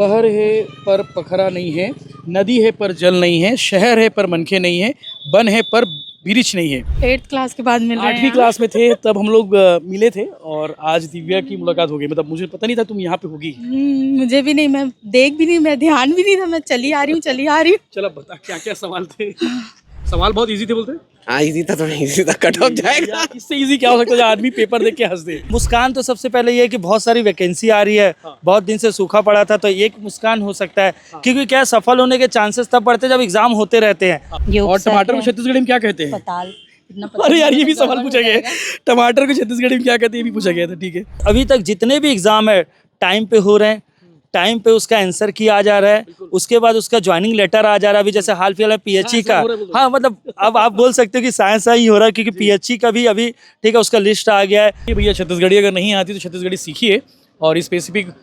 पहर है पर पखरा नहीं है, नदी है पर जल नहीं है, शहर है पर मनखे नहीं है, बन है पर बिरिछ नहीं है। 8th क्लास के बाद मिल रहे हैं 8वीं क्लास में थे तब हम लोग मिले थे और आज दिव्या की मुलाकात हो गई। मतलब मुझे पता नहीं था तुम यहाँ पे होगी। मुझे भी नहीं, मैं देख भी नहीं, मैं ध्यान भी नहीं था, मैं चली आ रही हूँ। चलो बता क्या क्या सवाल थे। सवाल बहुत इजी थे बोलते। हाँ इजी था, थोड़ा इजी था, कट ऑफ जाएगा। यार, इससे इजी क्या हो सकता है जो आदमी पेपर देख के हंस दे। मुस्कान तो सबसे पहले ये है कि बहुत सारी वैकेंसी आ रही है। बहुत दिन से सूखा पड़ा था तो एक मुस्कान हो सकता है। क्योंकि क्या सफल होने के चांसेस तब बढ़ते हैं जब एग्जाम होते रहते हैं। और टमाटर को छत्तीसगढ़ी में क्या कहते हैं? पताल। अरे यार ये भी सवाल पूछा गया है। टमाटर को छत्तीसगढ़ी में क्या कहते हैं ये भी पूछा गया था। ठीक है, अभी तक जितने भी एग्जाम है टाइम पे हो रहे हैं, टाइम पे उसका आंसर किया जा रहा है, उसके बाद उसका ज्वाइनिंग लेटर आ जा रहा है। अभी जैसे हाल फिलहाल पीएचई का, हाँ मतलब अब आप बोल सकते हो कि साइंस ही हो रहा है क्योंकि पीएचई का भी अभी ठीक है उसका लिस्ट आ गया है। ये भैया छत्तीसगढ़ी अगर नहीं आती तो छत्तीसगढ़ी सीखिए और स्पेसिफिक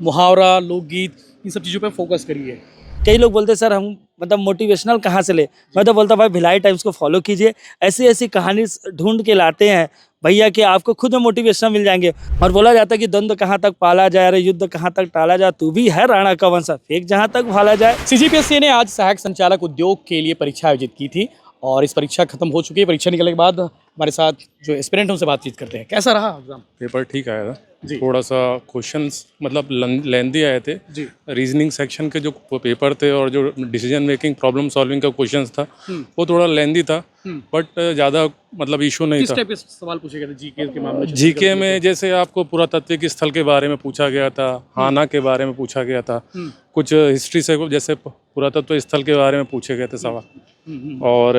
मुहावरा, लोकगीत, इन सब चीज़ों पे फोकस करिए। कई लोग बोलते हैं सर हम मतलब मोटिवेशनल कहाँ से ले। मैं तो बोलता भाई भिलाई टाइम्स को फॉलो कीजिए, ऐसी ऐसी कहानी ढूंढ के लाते हैं भैया कि आपको खुद में मोटिवेशन मिल जाएंगे। और बोला जाता है कि द्वंद्व कहाँ तक पाला जाए, रे युद्ध कहाँ तक टाला जाए, तू भी है राणा का वंश, फेंक जहाँ तक भाला जाए। सीजीपीएससी ने आज सहायक संचालक उद्योग के लिए परीक्षा आयोजित की थी और इस परीक्षा खत्म हो चुकी है। परीक्षा निकलने के बाद हमारे साथ जो एस्पिरेंट उनसे बातचीत करते हैं। कैसा रहा एग्जाम? पेपर ठीक आया था जी। थोड़ा सा क्वेश्चंस मतलब लेंदी आए थे जी। रीजनिंग सेक्शन के जो पेपर थे और जो डिसीजन मेकिंग प्रॉब्लम सॉल्विंग का क्वेश्चंस था वो थोड़ा लेंदी था, बट ज़्यादा मतलब इशू नहीं किस था। टाइप के सवाल पूछे गए थे जीके के मामले में? जीके में जैसे आपको पुरातात्विक स्थल के बारे में पूछा गया था, हाना के बारे में पूछा गया था, कुछ हिस्ट्री से जैसे पुरातत्व स्थल के बारे में पूछे गए थे सवाल। और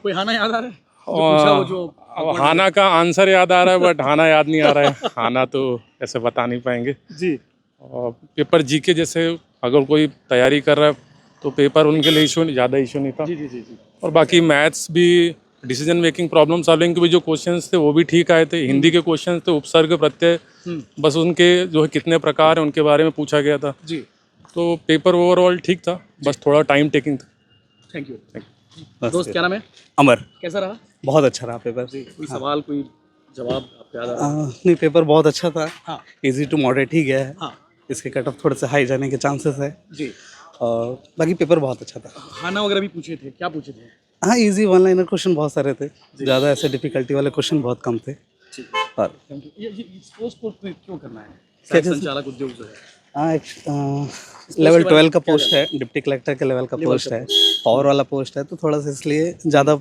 कोई हाना याद आ रहा है? वो जो हाना का आंसर याद आ रहा है बट हाना याद नहीं आ रहा है। हाना तो ऐसे बता नहीं पाएंगे जी। और पेपर जीके जैसे अगर कोई तैयारी कर रहा है तो पेपर उनके लिए इशू ज़्यादा इशू नहीं था। जी जी जी जी। और बाकी मैथ्स भी, डिसीजन मेकिंग प्रॉब्लम सॉल्विंग के भी जो क्वेश्चंस थे वो भी ठीक आए थे। हिंदी के क्वेश्चंस थे, उपसर्ग प्रत्यय बस उनके जो है कितने प्रकार हैं उनके बारे में पूछा गया था। जी। तो पेपर ओवरऑल ठीक था, बस थोड़ा टाइम टेकिंग था। Thank you. दोस्त क्या नाम है? अमर। कैसा रहा? बहुत अच्छा रहा पेपर। कोई सवाल, कोई जवाब आपको याद आ रहा है? नहीं पेपर बहुत अच्छा था। हाँ। इजी टू मॉडरेट ही गया है। हाँ। इसके कट ऑफ थोड़े से हाई जाने के चांसेस है जी। और बाकी पेपर बहुत अच्छा था। हाना वगैरह भी पूछे थे, क्या पूछे थे? हाँ इजी वन लाइनर क्वेश्चन बहुत सारे थे, ज़्यादा ऐसे डिफिकल्टी वाले क्वेश्चन बहुत कम थे। और थैंक यू। ये पोस्ट क्यों करना है? क्या सहायक संचालक उद्योग जो है। हाँ लेवल 12 का पोस्ट है, डिप्टी कलेक्टर के लेवल का पोस्ट है, पावर वाला पोस्ट है, तो थोड़ा सा इसलिए ज़्यादा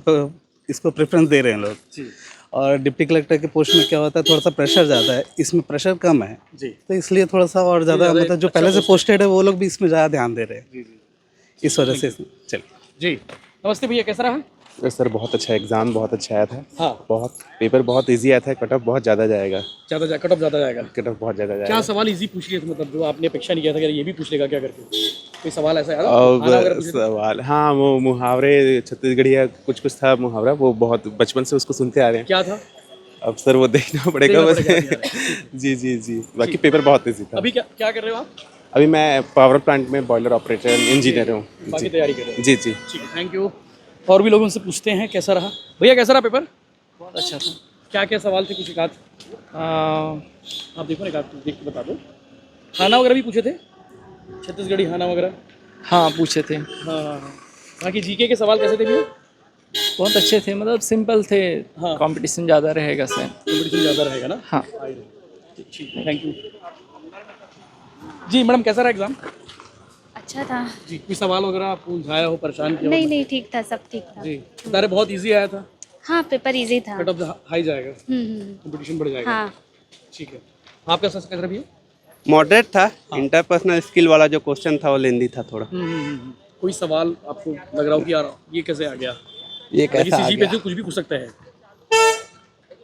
इसको प्रेफरेंस दे रहे हैं लोग। जी। और डिप्टी कलेक्टर के पोस्ट में क्या होता है थोड़ा सा प्रेशर ज़्यादा है, इसमें प्रेशर कम है। जी। तो इसलिए थोड़ा सा और ज़्यादा मतलब जो पहले से पोस्टेड है वो लोग भी इसमें ज़्यादा ध्यान दे रहे हैं। जी जी। इस वजह से चलिए। जी नमस्ते भैया, कैसा रहा? सर बहुत अच्छा एग्जाम, बहुत अच्छा आया था। हाँ। बहुत पेपर बहुत इजी आया था, कट ऑफ बहुत ज़्यादा जाएगा। कट ऑफ ज़्यादा जाएगा। कट ऑफ बहुत ज़्यादा क्या जाएगा। सवाल इजी पूछ लिए थे, मतलब जो आपने अपेक्षा नहीं किया था कि ये भी पूछ लेगा क्या करके? कोई सवाल ऐसा याद है? हाना वगैरह अब पूछे थे? सवाल, हाँ वो मुहावरे छत्तीसगढ़िया कुछ कुछ था मुहावरा, वो बहुत बचपन से उसको सुनते आ रहे हैं। क्या था? अब सर वो देखना पड़ेगा देखना बस। पड़ेगा। जी जी जी, बाकी पेपर बहुत इजी था। अभी क्या कर रहे हो आप? अभी मैं पावर प्लांट में बॉयलर ऑपरेटर इंजीनियर हूँ। बाकी जी तैयारी कर रहे हो? जी जी। ठीक है, थैंक यू। और भी लोगों से पूछते हैं कैसा रहा। भैया कैसा रहा पेपर? बहुत अच्छा था। क्या क्या सवाल थे, कुछ एक आध आप देखो ना, एक आध देख के बता दो। हाना वगैरह भी पूछे थे, छत्तीसगढ़ी हाना वगैरह? हाँ पूछे थे। हाँ हाँ हाँ। बाकी जीके के सवाल कैसे थे भैया? बहुत अच्छे थे, मतलब सिंपल थे। हाँ। कंपटीशन ज़्यादा रहेगा सर। कॉम्पिटिशन ज़्यादा रहेगा ना? हाँ। ठीक है, थैंक यू। जी मैडम कैसा रहा एग्जाम? अच्छा था। जी कोई सवाल वगैरह आपको उलझाया हो, परेशान किया हो? नहीं नहीं ठीक था, सब ठीक था। जी बता रहे बहुत इजी आया था। हाँ पेपर इजी था। कट ऑफ हाई जाएगा, हम्म। कंपटीशन बढ़ जाएगा। हाँ। ठीक है, आपका कैसा रहा भैया? मॉडरेट था। इंटरपर्सनल स्किल वाला जो क्वेश्चन था वो लेंदी था थोड़ा। कोई सवाल आपको लग रहा हो कि यार ये कैसे आ गया? ये कैसा आ गया? पे कुछ भी पूछ सकता है।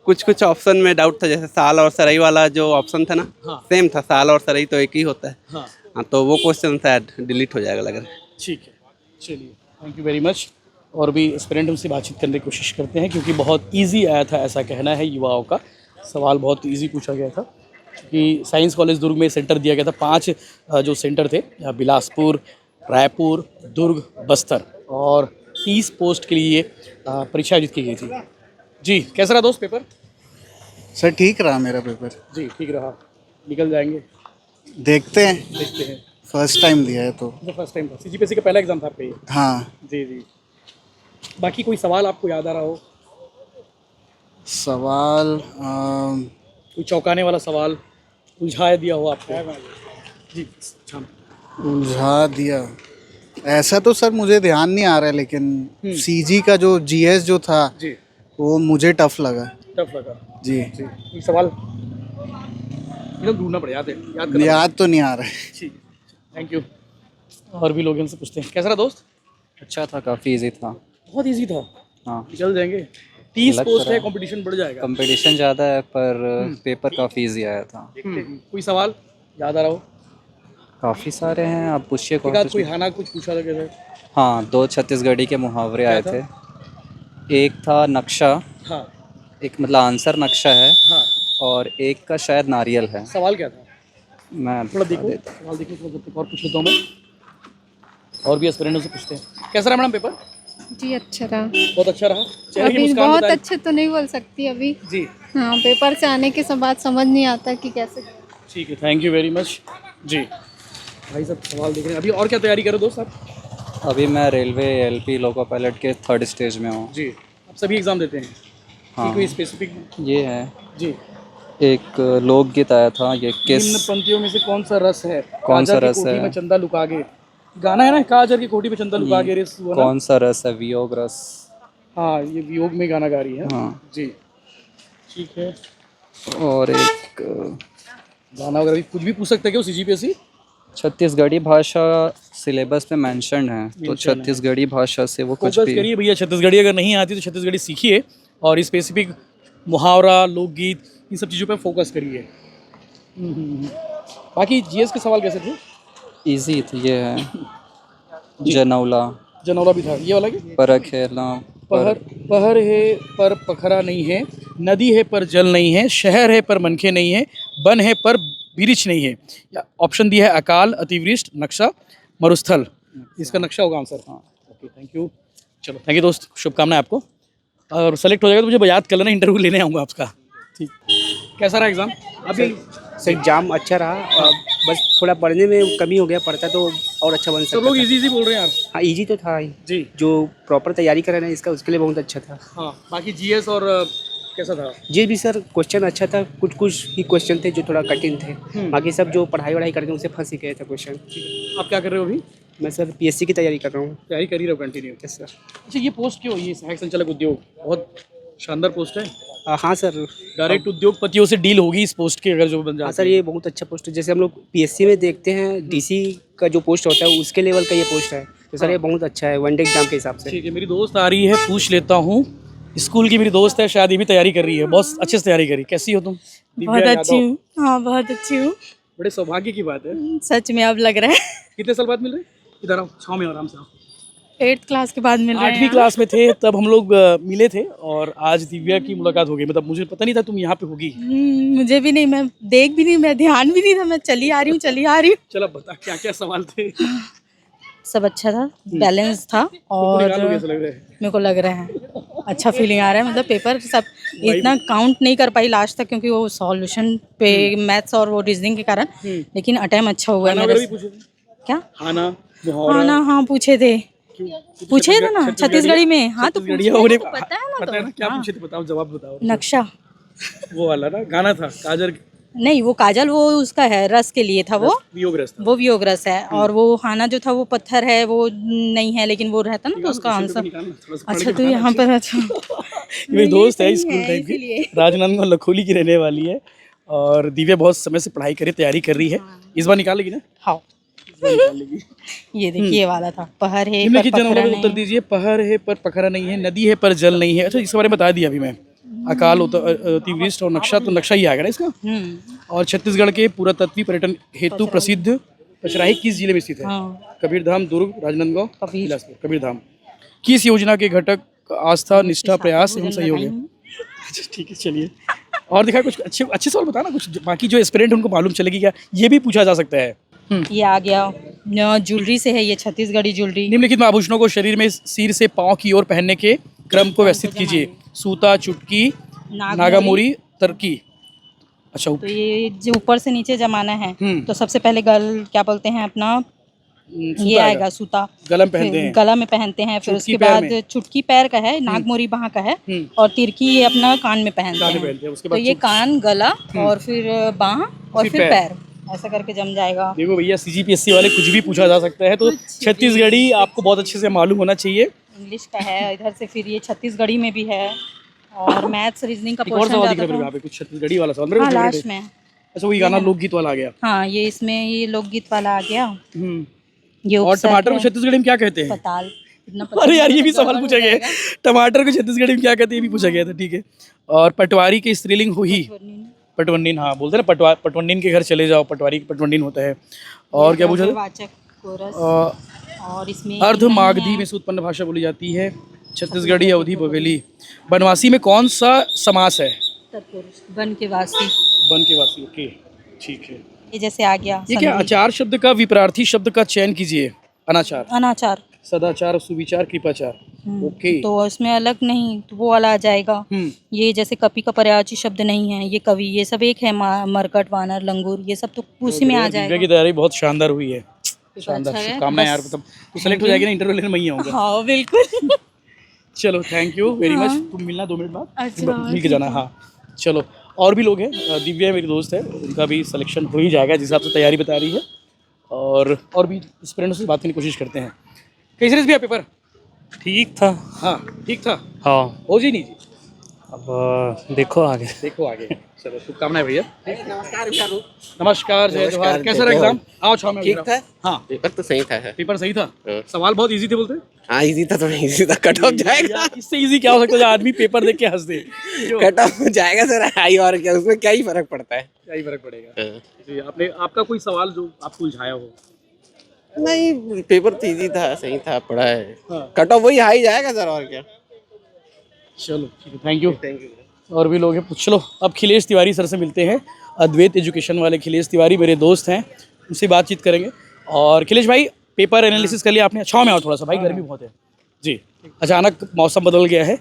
कुछ ऑप्शन में डाउट था, जैसे साल और सरई वाला जो ऑप्शन था ना, हाँ। सेम था, साल और सरई तो एक ही होता है। हाँ हाँ तो वो क्वेश्चन शायद डिलीट हो जाएगा लग रहा है। ठीक है, चलिए थैंक यू वेरी मच। और भी एस्पिरेंट उनसे बातचीत करने की कोशिश करते हैं क्योंकि बहुत इजी आया था ऐसा कहना है युवाओं का। सवाल बहुत इजी पूछा गया था क्योंकि साइंस कॉलेज दुर्ग में सेंटर दिया गया था। 5 जो सेंटर थे, बिलासपुर, रायपुर, दुर्ग, बस्तर, और 30 पोस्ट के लिए परीक्षा आयोजित की गई थी। जी कैसा रहा दोस्त पेपर? सर ठीक रहा मेरा पेपर। जी ठीक रहा, निकल जाएंगे, देखते हैं। देखते हैं। फर्स्ट टाइम दिया है तो। फर्स्ट टाइम था, सीजीपीएससी का पहला एग्जाम था आपका ये? हाँ। जी जी। बाकी कोई सवाल आपको याद आ रहा हो? सवाल कोई चौंकाने वाला सवाल उलझा दिया हो आपको? जी हाँ। उलझा दिया ऐसा तो सर मुझे ध्यान नहीं आ रहा है, लेकिन सीजी का जो जीएस जो था जी वो मुझे टफ लगा। टफ लगा जी। जी। कोई सवाल एकदम ढूंढना पड़ेगा, याद करना याद तो नहीं आ रहा है। ठीक, थैंक यू। और भी लोग हमसे पूछते हैं, कैसा रहा दोस्त? अच्छा था, काफ़ी इजी था। बहुत इजी था। हाँ, चल जाएंगे। 30 लग पोस्ट रहा है, है। कंपटीशन बढ़ जाएगा। कंपटीशन ज़्यादा है पर पेपर काफ़ी इजी आया था। कोई सवाल याद आ रहा हो? काफ़ी सारे हैं, आप पूछिए एक आध कोई कौन। हाना कुछ पूछा था कैसे? हाँ, 2 छत्तीसगढ़ी के मुहावरे आए क्या थे। एक था नक्शा, हाँ एक मतलब आंसर नक्शा है, हाँ। और एक का शायद नारियल है। सवाल क्या था? मैं थोड़ा देखो, सवाल देखो थोड़ा, जब तक और पूछ लेता हूँ मैं। और भी एस्पिरेंटों से पूछते हैं। कैसा रहा मैडम पेपर? जी अच्छा रहा। बहुत अच्छा रहा। चेहरे की अभी मुस्कान बहुत बताइए। अच्छे तो नहीं बोल सकती अभी। जी हाँ, पेपर से आने के बाद समझ नहीं आता कि कैसे। ठीक है, थैंक यू वेरी मच। जी भाई सब सवाल देख रहे हैं। अभी और क्या तैयारी करो दोस्त आप? अभी मैं रेलवे एलपी लोको पायलट के 3rd स्टेज में हूँ। जी, आप सभी एग्जाम देते हैं? हाँ, कोई स्पेसिफिक? ये है। जी। एक लोकगीत आया था, ये किस निम्न पंक्तियों में से कौन सा रस है? कौन सा काजर की रस कोठी है? में चंदा लुका गे। गाना है ना, काजर की कोठी में चंदा लुका गे रिस, वो ना? कौन सा रस है? वियोग रस। हाँ, ये वियोग में गाना गा रही है। हाँ जी ठीक है। और एक गाना वगैरह भी कुछ भी पूछ सकते हैं क्या सीजीपीएससी? छत्तीसगढ़ी भाषा सिलेबस में मेंशन है, तो छत्तीसगढ़ी भाषा से वो कुछ फोकस भी। करिए भैया, छत्तीसगढ़ी अगर नहीं आती तो छत्तीसगढ़ी सीखिए और स्पेसिफिक मुहावरा, लोकगीत, इन सब चीज़ों पे फोकस करिए। बाकी जीएस के सवाल कैसे थे? इजी थे, ये है जनौला, जनौला भी था, ये वाला क्या? परख है ना, पहर है पर पखरा नहीं है, नदी है पर जल नहीं है, शहर है पर मनखे नहीं है, वन है पर बिरिछ नहीं है। या ऑप्शन दिया है अकाल, अतिवृष्ट, नक्शा, मरुस्थल। इसका नक्शा होगा आंसर। हाँ ओके, थैंक यू। चलो थैंक यू दोस्त, शुभकामनाएं आपको। और सेलेक्ट हो जाएगा तो मुझे याद कर लेना, इंटरव्यू लेने आऊँगा आपका। ठीक, कैसा रहा एग्ज़ाम? अभी सर एग्जाम अच्छा रहा, बस थोड़ा पढ़ने में कमी हो गया, पढ़ता तो और अच्छा बन सकता। सब लोग इजी बोल रहे हैं यार। हाँ, इजी तो था ही जी। जो प्रॉपर तैयारी कर रहे हैं इसका, उसके लिए बहुत अच्छा था। हाँ, बाकी जीएस और कैसा था? जी भी सर, क्वेश्चन अच्छा था। कुछ कुछ ही क्वेश्चन थे जो थोड़ा कठिन थे, बाकी सब जो पढ़ाई वढ़ाई करते हैं उससे फंस ही गए थे क्वेश्चन। आप क्या कर रहे हो अभी? मैं सर पीएससी की तैयारी कर रहा हूँ। तैयारी कर ही रहो कंटिन्यू? Yes sir. अच्छा, ये पोस्ट क्यों? ये सहायक संचालक उद्योग बहुत शानदार पोस्ट है। हाँ सर, डायरेक्ट उद्योगपतियों से डील होगी इस पोस्ट की अगर जो बन हाँ जाए। सर, ये बहुत अच्छा पोस्ट है। जैसे हम लोग पीएससी में देखते हैं डीसी का जो पोस्ट होता है उसके लेवल का ये पोस्ट है, तो सर ये बहुत अच्छा है वनडे एग्जाम के हिसाब से। ठीक है, मेरी दोस्त आ रही है, पूछ लेता हूँ। स्कूल की मेरी दोस्त है, शायद ये भी तैयारी कर रही है, बहुत अच्छे से तैयारी करी। कैसी हो तुम? बहुत अच्छी हूँ। हाँ बहुत अच्छी हूँ। बड़े सौभाग्य की बात है। सच में अब लग रहा है। कितने साल बाद मिल रहे? इधर आओ, छाँव में आराम से आओ। 8th क्लास के बाद मिल रहे हैं। 8वीं क्लास में थे तब हम लोग मिले थे और आज दिव्या की मुलाकात हो गई। मतलब मुझे पता नहीं था तुम यहाँ पे होगी। मुझे भी नहीं, मैं देख भी नहीं, मैं ध्यान भी नहीं था, मैं चली आ रही हूँ। चलो बता क्या क्या सवाल थे? सब अच्छा था, बैलेंस था और ऐसा लग रहा है। मेरे को लग रहा है अच्छा फीलिंग आ रहा है। मतलब पेपर सब इतना काउंट नहीं कर पाई लास्ट तक क्योंकि वो सॉल्यूशन पे मैथ्स और वो रीजनिंग के कारण, लेकिन अटेम्प्ट अच्छा हुआ है खाना मेरा। वगैरह भी पूछे थे? क्या खाना मुहावरा? खाना? हाँ पूछे थे। पूछे थे ना छत्तीसगढ़ी में। हाँ तो छत्तीसगढ़िया पूछे होने तो पता है ना। पता है ना तो क्या हाँ। पूछे थे? बताओ, जवाब बताओ। नक्शा, वो वाला ना गाना था काजर नहीं वो काजल वो उसका है, रस के लिए था वो वियोगग्रस्त था। वो वियोग रस है। और वो हाना जो था वो पत्थर है, वो नहीं है, लेकिन वो रहता ना तो उसका आंसर। अच्छा तो यहाँ पर अच्छा मेरी दोस्त है स्कूल टाइम की, राजनांदगांव लखोली की रहने वाली है और दिव्या बहुत समय से पढ़ाई कर रही, तैयारी कर रही है। इस बार निकाल लेगी ना? हाँ ये देखिए ये वाला था, पहर है पर निम्नलिखित पखरा जनौला में नहीं। उत्तर दीजिए। पहर है पर पखरा नहीं है, नदी है पर जल नहीं है। अच्छा, इसके बारे में बता दिया अभी मैं। अकाल, अतिवृष्टि और नक्शा, तो नक्शा ही आएगा ना इसका। और छत्तीसगढ़ के पुरातत्वीय पर्यटन हेतु प्रसिद्ध पचराही किस जिले में स्थित है? कबीरधाम, दुर्ग, राजनांदगांव, बिलासपुर। कबीरधाम। किस योजना के घटक आस्था, निष्ठा, प्रयास एवं सहयोग है? अच्छा ठीक है, चलिए और दिखा कुछ अच्छे अच्छे सवाल बताना, कुछ बाकी जो एस्पिरेंट उनको मालूम चलेगी क्या, ये भी पूछा जा सकता है। ये आ गया ज्वेलरी से है, ये छत्तीसगढ़ी ज्वेलरी। निम्नलिखित में आभूषणों को शरीर में सिर से पांव की ओर पहनने के क्रम को व्यवस्थित कीजिए। सूता, चुटकी, नागामोरी, तरकी। अच्छा तो ये जो ऊपर से नीचे जमाना है हम्म। तो सबसे पहले क्या बोलते हैं अपना ये आएगा सूता, गला में पहनते फिर हैं। गला में पहनते हैं, फिर चुटकी उसके पैर बाद में। चुटकी पैर का है, नागमोरी बाह का है, और तिरकी ये अपना कान में कान में पहनते पहनते हैं, हैं। उसके तो बाद ये कान, गला और फिर बाह और फिर फिर पैर। पैर ऐसा करके जम जाएगा। देखो भैया CGPSC वाले कुछ भी पूछा जा सकता है, तो छत्तीसगढ़ी आपको बहुत अच्छे से मालूम होना चाहिए। इंग्लिश का है इधर से, फिर ये छत्तीसगढ़ी में भी है और मैथ्स रीजनिंग का एक और पोर्शन सवाल दिख रहा ज़्यादा है मेरे था। यहाँ पे, कुछ छत्तीसगढ़ी वाला सवाल मेरे को हाँ favorite लास्ट है। में। अच्छा वही गाना लोकगीत वाला आ गया। हाँ ये इसमें ये लोकगीत वाला आ गया। हम्म। ये और उपसर्ग टमाटर को है, छत्तीसगढ़ी में क्या कहते हैं? पताल। इतना पता अरे यार नहीं ये भी तो सवाल गड़बड़ पूछा हो गया है, जाएगा। टमाटर को छत्तीसगढ़ी में क्या कहते हैं, ये भी पूछा गया था, ठीक है। और पटवारी की स्त्रीलिंग हुई, पटवन्निन, हाँ बोलते हैं ना, पटवन्निन के घर चले जाओ, पटवारी पटवन्निन होता है। और क्या पूछा था? वाचक कोरस और इसमें अर्ध मागधी में से उत्पन्न भाषा बोली जाती है, छत्तीसगढ़ी, अवधी, बघेली। बनवासी में कौन सा समास है? तत्पुरुष, वन के वासी। बन के वासी, ओके ठीक है। ये जैसे आ गया ये क्या संधि। आचार शब्द का विपरार्थी शब्द का चयन कीजिए। अनाचार, अनाचार। सदाचार, सुविचार, कृपाचार, ओके। तो इसमें अलग नहीं, तो वो वाला आ जाएगा। ये जैसे कपि का पर्यायवाची शब्द नहीं है, ये कवि, ये सब एक है, मरकट, वानर, लंगूर, ये सब तो उसी में आ दिव्या जाएगा। की तैयारी बहुत शानदार हुई है, शानदार, अच्छा है, शुभकामनाएं यार, बस। मतलब तू सेलेक्ट हो जाएगी ना, इंटरव्यू लेने मैं ही आऊँगा। हाँ बिल्कुल। चलो थैंक यू वेरी मच, तुम मिलना 2 मिनट बाद, अच्छा, मिल के जाना। हाँ चलो, और भी लोग हैं, दिव्या मेरी दोस्त है, उनका भी सिलेक्शन हो ही जाएगा जिस हिसाब से तैयारी बता रही है, और भी स्टूडेंट्स से बात करने की कोशिश करते हैं। कैसे भी पेपर? ठीक था। हाँ ठीक था। हाँ हो जी नहीं जी, अब देखो आगे। देखो आगे। चलो शुभकामनाएं भैया। नमस्कार, जय जोहार। कैसा रहा एग्जाम? आओ छाव में। ठीक था। हाँ पेपर तो सही था। पेपर सही था, सवाल बहुत इजी थे बोलते। हाँ इजी था, थोड़ा इजी था, कट ऑफ जाएगा। इससे इजी क्या हो सकता है जो आदमी पेपर देख के हंस दे? कट ऑफ जाएगा सर, हाई और क्या, उसमें क्या ही फर्क पड़ता है। क्या ही फर्क पड़ेगा। जी, आपका कोई सवाल जो आपको उलझाया हो? नहीं पेपर तो इजी था, सही था, पढ़ा है। कट ऑफ वही हाई जाएगा सर, और क्या। चलो ठीक है, थैंक यू। और भी लोग हैं, पूछ लो। अब खिलेश तिवारी सर से मिलते हैं, अद्वैत एजुकेशन वाले खिलेश तिवारी मेरे दोस्त हैं, उनसे बातचीत करेंगे। और खिलेश भाई, पेपर एनालिसिस कर लिया आपने? छाव में आओ थोड़ा सा भाई, गर्मी बहुत है जी। अचानक मौसम बदल गया है,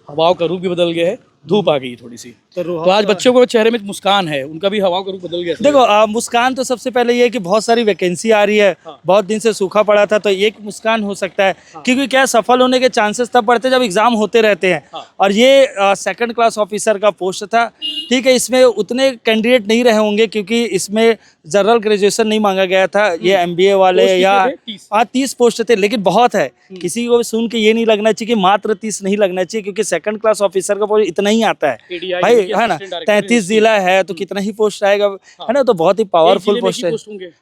हवाओं का रूप भी बदल गया है, धूप आ गई थोड़ी सी, तो आज बच्चों को चेहरे में मुस्कान है, उनका भी हवाओं का रूप बदल गया। देखो मुस्कान तो सबसे पहले ये है कि बहुत सारी वैकेंसी आ रही है, बहुत दिन से सूखा पड़ा था, तो एक मुस्कान हो सकता है। क्योंकि क्या सफल होने के चांसेस तब बढ़ते जब एग्जाम होते रहते हैं। और ये 2nd क्लास ऑफिसर का पोस्ट था, ठीक है, इसमें उतने कैंडिडेट नहीं रहे होंगे क्योंकि इसमें जनरल ग्रेजुएशन नहीं मांगा गया था। ये MBA वाले या 30 पोस्ट थे, लेकिन बहुत है। किसी को सुन के ये नहीं लगना चाहिए कि मात्र 30 नहीं लगना चाहिए, क्योंकि 2nd क्लास ऑफिसर का पोस्ट इतना ही आता है भाई, है ना। 33 जिला है तो कितना ही पोस्ट आएगा, है ना। तो बहुत ही पावरफुल पोस्ट है।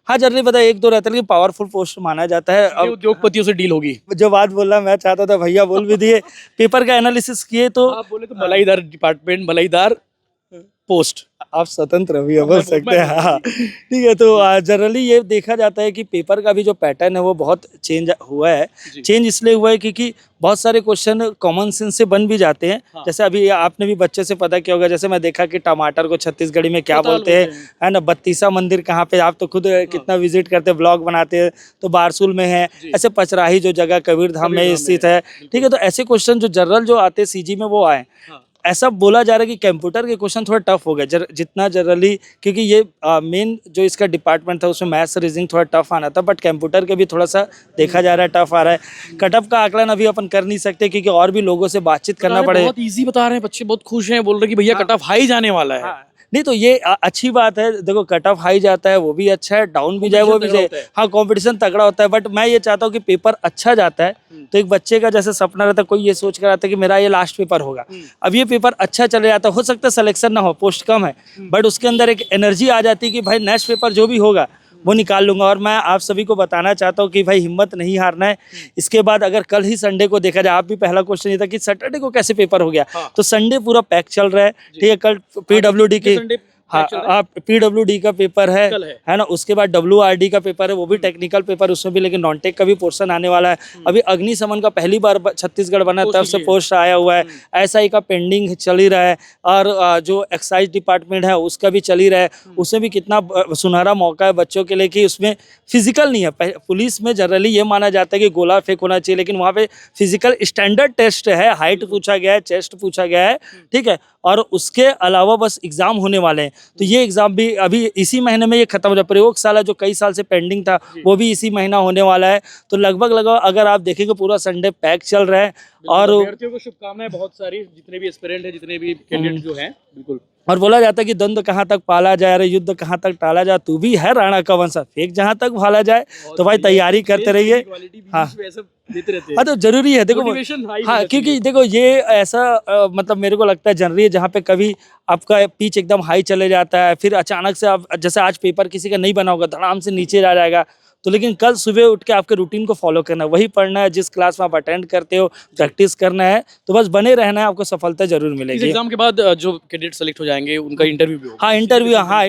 हाँ जनरली पता है 1-2 रहता है, लेकिन पावरफुल पोस्ट माना जाता है। अब उद्योगपतियों से डील होगी। जो बात बोलना मैं चाहता था भैया बोल भी दिए। पेपर का एनालिसिस किए तो आप बोले तो बलाईदार डिपार्टमेंट, बलाईदार पोस्ट, आप स्वतंत्र भी बोल सकते हैं। हाँ ठीक है, तो जनरली ये देखा जाता है कि पेपर का भी जो पैटर्न है वो बहुत चेंज हुआ है। चेंज इसलिए हुआ है क्योंकि बहुत सारे क्वेश्चन कॉमन सेंस से बन भी जाते हैं। जैसे अभी आपने भी बच्चे से पता किया होगा, जैसे मैं देखा कि टमाटर को छत्तीसगढ़ी में क्या बोलते हैं, है ना। बत्तीसा मंदिर कहाँ पे, आप तो खुद कितना विजिट करते हैं, ब्लॉग बनाते हैं, तो बारसूल में है। ऐसे पचराही जो जगह कबीर धाम में स्थित है, ठीक है। तो ऐसे क्वेश्चन जो जनरल जो आते हैं CG में वो आए। ऐसा बोला जा रहा है कि कंप्यूटर के क्वेश्चन थोड़ा टफ हो गए जितना जनरली, क्योंकि ये मेन जो इसका डिपार्टमेंट था उसमें मैथ्स रीजनिंग थोड़ा टफ आना था, बट कंप्यूटर के भी थोड़ा सा देखा जा रहा है टफ आ रहा है। कटअप का आकलन अभी अपन कर नहीं सकते क्योंकि और भी लोगों से बातचीत करना पड़ेगा। बहुत इजी बता रहे हैं बच्चे, बहुत खुश हैं, बोल रहे हैं कि भैया कट ऑफ हाई जाने वाला है। नहीं तो ये अच्छी बात है। देखो कट ऑफ हाई जाता है वो भी अच्छा है, डाउन भी जाए वो भी जाए। हाँ कंपटीशन तगड़ा होता है, बट मैं ये चाहता हूँ कि पेपर अच्छा जाता है। तो एक बच्चे का जैसे सपना रहता है, कोई ये सोच कर आता है कि मेरा ये लास्ट पेपर होगा। अब ये पेपर अच्छा चले जाता है, हो सकता है सिलेक्शन ना हो, पोस्ट कम है, बट उसके अंदर एक एनर्जी आ जाती है कि भाई नेक्स्ट पेपर जो भी होगा वो निकाल लूंगा। और मैं आप सभी को बताना चाहता हूँ कि भाई हिम्मत नहीं हारना है। इसके बाद अगर कल ही संडे को देखा जाए, आप भी पहला क्वेश्चन ये था कि सैटरडे को कैसे पेपर हो गया, तो संडे पूरा पैक चल रहा है, ठीक है। कल PWD की हाँ PWD का पेपर है ना। उसके बाद WRD का पेपर है, वो भी टेक्निकल पेपर, उसमें भी लेकिन नॉन टेक का भी पोर्शन आने वाला है। अभी अग्निशमन का पहली बार छत्तीसगढ़ बना, तब से पोस्ट आया हुआ है। SI का पेंडिंग चल ही रहा है, और जो एक्साइज डिपार्टमेंट है उसका भी चल ही रहा है। उसमें भी कितना सुनहरा मौका है बच्चों के लिए कि उसमें फिजिकल नहीं है। पुलिस में जनरली ये माना जाता है कि गोला फेंक होना चाहिए, लेकिन वहाँ पे फिजिकल स्टैंडर्ड टेस्ट है, हाइट पूछा गया है, चेस्ट पूछा गया है, ठीक है। और उसके अलावा बस एग्जाम होने वाले हैं। तो ये एग्ज़ाम भी अभी इसी महीने में ये खत्म हो जाए। प्रयोगशाला जो कई साल से पेंडिंग था वो भी इसी महीना होने वाला है। तो लगभग अगर आप देखेंगे पूरा संडे पैक चल रहा है। और अभ्यर्थियों को शुभकामनाएं बहुत सारी, जितने भी एस्पिरेंट हैं, जितने भी कैंडिडेट जो हैं, बिल्कुल। और बोला जाता है कि द्वंद्व कहाँ तक पाला जाए, अरे युद्ध कहाँ तक टाला जाए, तू भी है राणा का वंश, फेंक जहाँ तक भाला जाए। तो भाई तैयारी करते रहिए। हाँ देते रहते हैं। हाँ, तो जरूरी है देखो। Motivation high हाँ, होना क्योंकि देखो ये ऐसा मतलब मेरे को लगता है जनरली है जहाँ पे कभी आपका पिच एकदम हाई चले जाता है, फिर अचानक से आप जैसे आज पेपर किसी का नहीं बना होगा, धड़ाम से नीचे जा जाएगा। तो लेकिन कल सुबह उठ के आपके रूटीन को फॉलो करना है, वही पढ़ना है जिस क्लास में आप अटेंड करते हो, प्रैक्टिस करना है, तो बस बने रहना है, आपको सफलता जरूर इस मिलेगी। एग्जाम के बाद जो कैंडिडेट सेलेक्ट हो जाएंगे उनका इंटरव्यू भी होगा। हाँ, इंटरव्यू, हाँ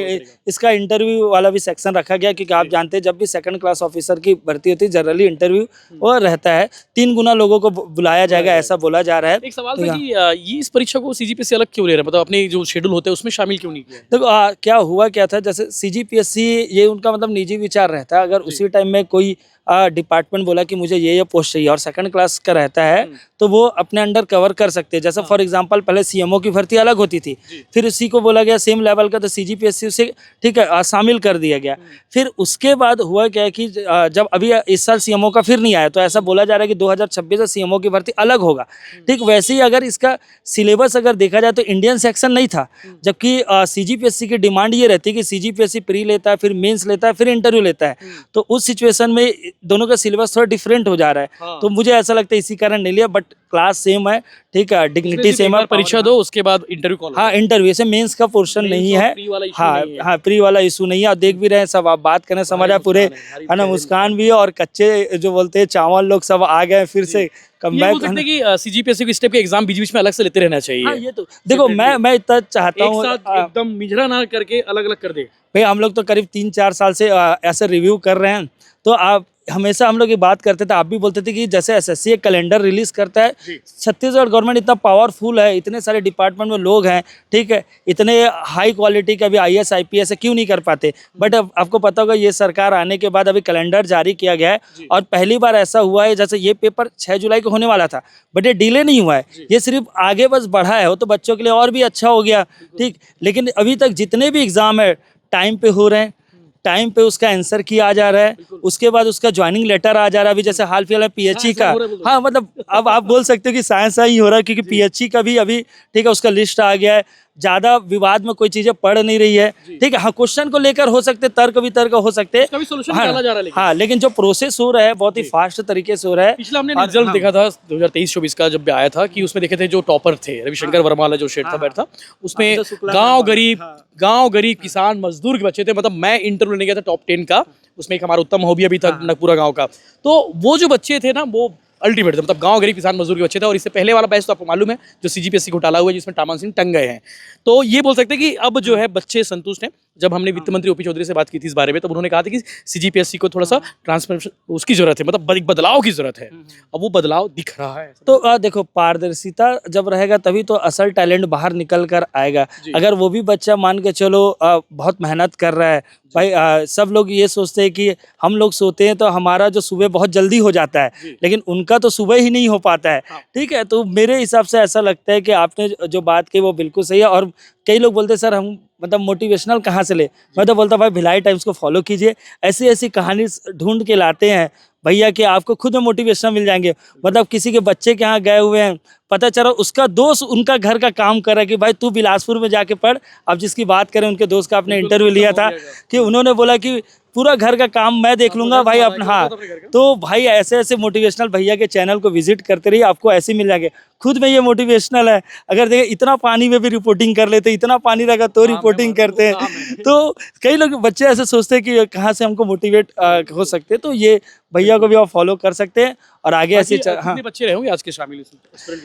इसका इंटरव्यू वाला भी सेक्शन रखा गया, क्योंकि आप जानते हैं जब भी सेकंड क्लास ऑफिसर की भर्ती होती है जनरली इंटरव्यू वो रहता है। 3 गुना लोगों को बुलाया जाएगा, ऐसा बोला जा रहा है। एक सवाल था कि ये इस परीक्षा को सीजीपीएससी अलग क्यों ले रहा है, मतलब अपने जो शेड्यूल होते हैं उसमें शामिल क्यों नहीं किया? देखो क्या हुआ क्या था, जैसे सीजीपीएससी ये उनका मतलब निजी विचार रहता है। अगर उसी टाइम में कोई डिपार्टमेंट बोला कि मुझे ये पोस्ट चाहिए और सेकंड क्लास का रहता है, तो वो अपने अंडर कवर कर सकते हैं। जैसे फॉर एग्जांपल पहले सीएमओ की भर्ती अलग होती थी, फिर उसी को बोला गया सेम लेवल का, तो सीजीपीएससी उसे ठीक है शामिल कर दिया गया। फिर उसके बाद हुआ क्या है कि जब अभी इस साल सीएमओ का फिर नहीं आया, तो ऐसा बोला जा रहा है कि 2026 से सीएमओ की भर्ती अलग होगा। ठीक वैसे ही अगर इसका सिलेबस अगर देखा जाए तो इंडियन सेक्शन नहीं था, जबकि सीजीपीएससी की डिमांड ये रहती है कि सीजीपीएससी प्री लेता है, फिर मेंस लेता है, फिर इंटरव्यू लेता है। तो उस सिचुएशन में दोनों का सिलेबस थोड़ा डिफरेंट हो जा रहा है। तो मुझे ऐसा लगता है इसी कारण नहीं लिया, बट क्लास सेम है, ठीक है, डिग्निटी सेम है। परीक्षा दो, उसके बाद इंटरव्यू कॉल। हाँ, इंटरव्यू से मेंस का पोर्शन नहीं है। हाँ, प्री वाला इशू नहीं है। और देख भी रहे हैं सब, आप बात करें समझ आए पूरे, है ना, मुस्कान भी है और कच्चे जो बोलते हैं चावल लोग सब आ गए फिर से कम ये बोल सकते हैं कि सीजीपीएससी को स्टेप के एग्जाम बीच में अलग से लेते रहना चाहिए। हाँ, ये तो देखो मैं इतना चाहता हूँ एकदम मिजरा ना करके अलग अलग कर दे। भाई हम लोग तो करीब 3-4 साल से ऐसे रिव्यू कर रहे हैं, तो आप हमेशा हम लोग ये बात करते थे, आप भी बोलते थे कि जैसे एसएससी एक कैलेंडर रिलीज करता है, छत्तीसगढ़ गवर्नमेंट इतना पावरफुल है, इतने सारे डिपार्टमेंट में लोग हैं, ठीक है, इतने हाई क्वालिटी के अभी आईएएस आईपीएस क्यों नहीं कर पाते। बट आपको पता होगा ये सरकार आने के बाद अभी कैलेंडर जारी किया गया है, और पहली बार ऐसा हुआ है जैसे ये पेपर 6 जुलाई को होने वाला था, बट ये डिले नहीं हुआ है, ये सिर्फ आगे बस बढ़ा है। वो तो बच्चों के लिए और भी अच्छा हो गया, ठीक। लेकिन अभी तक जितने भी एग्जाम है टाइम पे हो रहे हैं, टाइम पे उसका आंसर किया आ जा रहा है, उसके बाद उसका ज्वाइनिंग लेटर आ जा रहा है। अभी जैसे हाल फिलहाल में पीएचई का, हाँ मतलब अब आप बोल सकते हो कि साइंस ही हो रहा है, क्योंकि पीएचई का भी अभी ठीक है उसका लिस्ट आ गया है। ज़्यादा विवाद में कोई चीज़ें पढ़ नहीं रही है, ठीक है। हाँ, क्वेश्चन को लेकर हो सकते तर्क वितर्क हो सकते हैं, हाँ, लेकिन जो प्रोसेस हो रहा है बहुत ही फास्ट तरीके से हो रहा है। पिछला हमने रिजल्ट देखा था 2023-24 का जब आया था, कि उसमें देखे थे जो टॉपर थे रविशंकर वर्मा वाला जो शेठ था बैठ था, उसमें गांव गरीब किसान मजदूर के बच्चे थे। मतलब मैं इंटरव्यू लेने गया था टॉप 10 का, उसमें एक हमारा उत्तम हो भी अभी तक नगपुरा गाँव का, तो वो जो बच्चे थे ना वो अल्टीमेट थे, मतलब गांव गरीब किसान मजदूर के बच्चे थे। और इससे पहले वाला बैच तो आपको मालूम है जो सीजीपीएससी घोटाला हुआ है, जिसमें टामान सिंह टंग गए हैं। तो ये बोल सकते हैं कि अब जो है बच्चे संतुष्ट हैं। जब हमने वित्त मंत्री ओपी चौधरी से बात की थी इस बारे में, तब उन्होंने कहा था कि सीजीपीएससी को थोड़ा सा ट्रांसफॉर्मेशन उसकी जरूरत है, मतलब एक बदलाव की जरूरत है। अब वो बदलाव दिख रहा है। तो देखो पारदर्शिता जब रहेगा तभी तो असल टैलेंट बाहर निकल कर आएगा। अगर वो भी बच्चा मान के चलो बहुत मेहनत कर रहा है, भाई सब लोग ये सोचते हैं कि हम लोग सोते हैं तो हमारा जो सुबह बहुत जल्दी हो जाता है, लेकिन उनका तो सुबह ही नहीं हो पाता है, ठीक है। तो मेरे हिसाब से ऐसा लगता है कि आपने जो बात की वो बिल्कुल सही है। और कई लोग बोलते हैं सर हम मतलब मोटिवेशनल कहाँ से ले, मैं तो बोलता भाई भिलाई टाइम्स को फॉलो कीजिए, ऐसी ऐसी कहानी ढूंढ के लाते हैं भैया कि आपको खुद में मोटिवेशन मिल जाएंगे। मतलब किसी के बच्चे के यहाँ गए हुए हैं, पता चला उसका दोस्त उनका घर का काम कर रहा है कि भाई तू बिलासपुर में जाके पढ़। अब जिसकी बात करें उनके दोस्त का आपने इंटरव्यू लिया था कि उन्होंने बोला कि पूरा घर का काम मैं देख लूंगा भाई अपना। हाँ, तो भाई ऐसे ऐसे मोटिवेशनल भैया के चैनल को विजिट करते रहिए, आपको ऐसे मिल जाएंगे। खुद में ये मोटिवेशनल है। अगर देखिए इतना पानी में भी रिपोर्टिंग कर लेते, इतना पानी रहेगा तो रिपोर्टिंग करते हैं। तो कई लोग बच्चे ऐसे सोचते हैं कि कहाँ से हमको मोटिवेट हो सकते हैं, तो ये भैया को भी आप फॉलो कर सकते हैं और आगे ऐसे कितने बच्चे रहे होंगे आज के शामिल?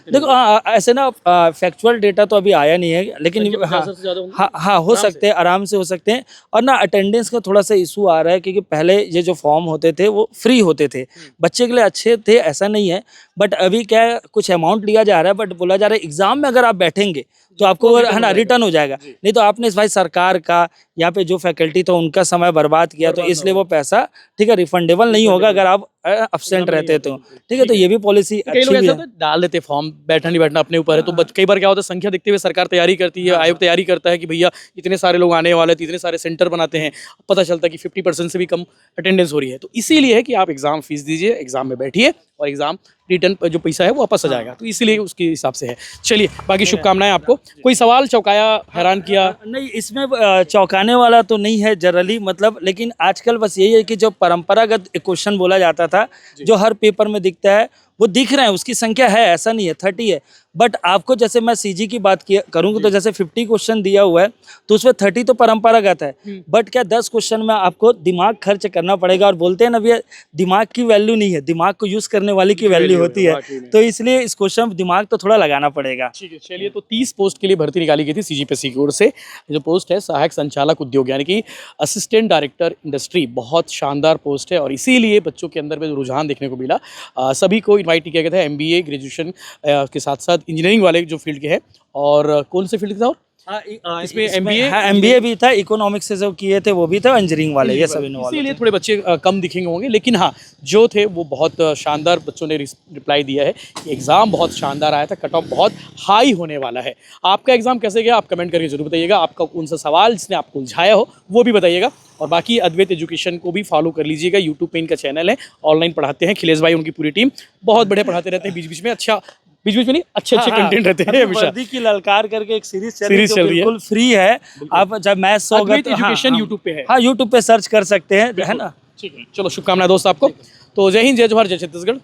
देखो ऐसे ना फैक्चुअल डेटा तो अभी आया नहीं है, लेकिन हाँ हो सकते हैं, आराम से हो सकते हैं। और ना अटेंडेंस का थोड़ा सा इशू आ रहा है, क्योंकि पहले ये जो फॉर्म होते थे वो फ्री होते थे, बच्चे के लिए अच्छे थे, ऐसा नहीं है। बट अभी क्या कुछ अमाउंट लिया जा रहा है, बट बोला जा रहा है एग्जाम में अगर आप बैठेंगे तो आपको है ना रिटर्न हो जाएगा। नहीं तो आपने भाई सरकार का यहाँ पे जो फैकल्टी था उनका समय बर्बाद किया, तो इसलिए वो पैसा ठीक है रिफंडेबल नहीं होगा अगर आप absent रहते तो, ठीक है, तो ये भी पॉलिसी कई अच्छी लोग भी ऐसा है। होता है डाल देते फॉर्म, बैठना नहीं बैठना अपने ऊपर है, तो कई बार क्या होता है संख्या देखते हुए सरकार तैयारी करती है, आयोग तैयारी करता है कि भैया इतने सारे लोग आने वाले, तो इतने सारे सेंटर बनाते हैं, पता चलता है कि 50% से भी कम अटेंडेंस हो रही है, तो इसीलिए है कि आप एग्जाम फीस दीजिए, एग्जाम में बैठिए और एग्जाम रिटर्न जो पैसा है वो वापस आ जाएगा, तो इसीलिए उसके हिसाब से है। चलिए बाकी शुभकामनाएं आपको। कोई सवाल चौंकाया, हैरान किया? नहीं, इसमें चौंकाने वाला तो नहीं है जनरली, मतलब, लेकिन आजकल बस यही है कि जो परंपरागत क्वेश्चन बोला जाता था, जो हर पेपर में दिखता है, वो दिख रहे हैं, उसकी संख्या है, ऐसा नहीं है 30 है, बट आपको जैसे मैं सीजी की बात करूँगा तो जैसे 50 क्वेश्चन दिया हुआ है तो उसमें 30 तो परंपरागत है, बट क्या 10 क्वेश्चन में आपको दिमाग खर्च करना पड़ेगा, और बोलते हैं ना भैया दिमाग की वैल्यू नहीं है, दिमाग को यूज़ करने वाले की वैल्यू होती है, तो इसलिए इस क्वेश्चन में दिमाग तो थोड़ा लगाना पड़ेगा। ठीक है, चलिए, तो 30 पोस्ट के लिए भर्ती निकाली गई थी सीजीपीएससी की ओर से। जो पोस्ट है सहायक संचालक उद्योग यानी कि असिस्टेंट डायरेक्टर इंडस्ट्री, बहुत शानदार पोस्ट है और इसीलिए बच्चों के अंदर में जो रुझान देखने को मिला, सभी को इनवाइट किया गया था, एमबीए ग्रेजुएशन के साथ साथ इंजीनियरिंग वाले जो फील्ड के हैं, और कौन से फील्ड के था, और इसमें एमबीए, हाँ, एमबीए भी था, इकोनॉमिक्स से जो किए थे वो भी था, इंजीनियरिंग वाले, ये सब इन्वॉल्व। इसीलिए थोड़े बच्चे कम दिखेंगे होंगे, लेकिन हाँ जो थे वो बहुत शानदार बच्चों ने रिप्लाई दिया है कि एग्ज़ाम बहुत शानदार आया था, कट ऑफ बहुत हाई होने वाला है। आपका एग्ज़ाम कैसे गया आप कमेंट करके जरूर बताइएगा, आपका कौन सा सवाल जिसने आपको उलझाया हो वो भी बताइएगा, और बाकी अद्वैत एजुकेशन को भी फॉलो कर लीजिएगा, यूट्यूब पे इनका चैनल है, ऑनलाइन पढ़ाते हैं, खिलेश भाई उनकी पूरी टीम बहुत बढ़िया पढ़ाते रहते हैं, बीच बीच में अच्छा, बीच बीच में नहीं अच्छे कंटेंट रहते हैं हमेशा। वर्दी की ललकार करके एक सीरीज चल चल रही है, बिल्कुल फ्री है, आप जब मैथ्स होगा अद्वैत एजुकेशन यूट्यूब पे है, हाँ यूट्यूब पे सर्च कर सकते हैं, है ना। ठीक है, चलो शुभकामनाएं दोस्त आपको। तो जय हिंद, जय जोहार, जय छत्तीसगढ़।